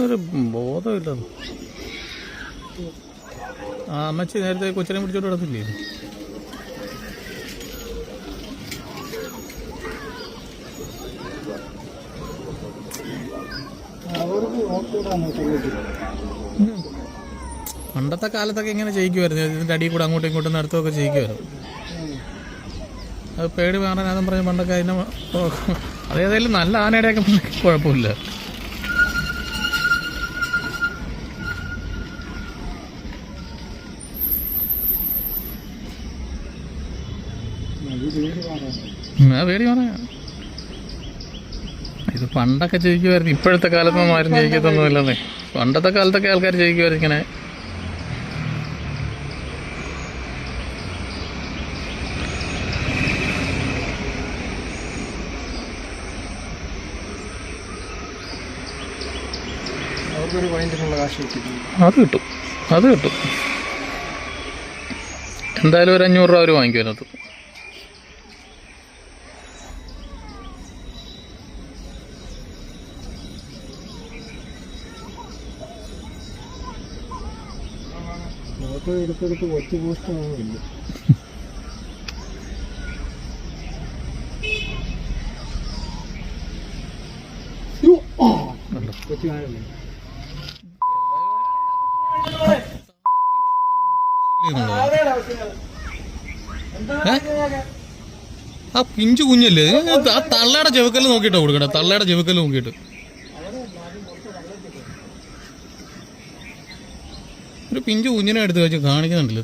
ഒരു ബോധമില്ല. ആ അമ്മച്ചി നേരത്തെ കൊച്ചിനെ പിടിച്ചോട്ട് കിടത്തില്ലേ? പണ്ടത്തെ കാലത്തൊക്കെ ഇങ്ങനെ ചെയ്യിക്കുമായിരുന്നു. ഇതിൻ്റെ അടിയിൽ കൂടെ അങ്ങോട്ടും ഇങ്ങോട്ടും നടത്തുമൊക്കെ ചെയ്യിക്കുമായിരുന്നു. അത് പേടി മാറാനാന്നും പറഞ്ഞ് പണ്ടൊക്കെ അതിനെ അതേതായാലും നല്ല ആനയുടെയൊക്കെ കുഴപ്പമില്ല. ആ പേടി മാറാ. ഇത് പണ്ടൊക്കെ ചെയ്യിക്കുമായിരുന്നു. ഇപ്പോഴത്തെ കാലത്തൊന്നും ആരും ചെയ്യിക്കത്തൊന്നുമില്ലെന്നേ. പണ്ടത്തെ കാലത്തൊക്കെ ആൾക്കാർ ചെയ്യിക്കുമായിരുന്നു ഇങ്ങനെ. അത് കിട്ടും. എന്തായാലും ഒരു 500 രൂപ അവർ വാങ്ങിക്കും അതിനകത്ത്. എടുത്തെടുത്ത് ഒറ്റ പോസ്റ്റാണില്ല. ആ പിഞ്ചു കുഞ്ഞല്ലേ, ആ തള്ളയുടെ ചെവുക്കല് നോക്കിയിട്ടാ കൊടുക്കട്ടെ. തള്ളയുടെ ചെവുക്കല് നോക്കിയിട്ട് ഒരു പിഞ്ചു കുഞ്ഞിനെ എടുത്ത് വെച്ച് കാണിക്കുന്നുണ്ടല്ലോ.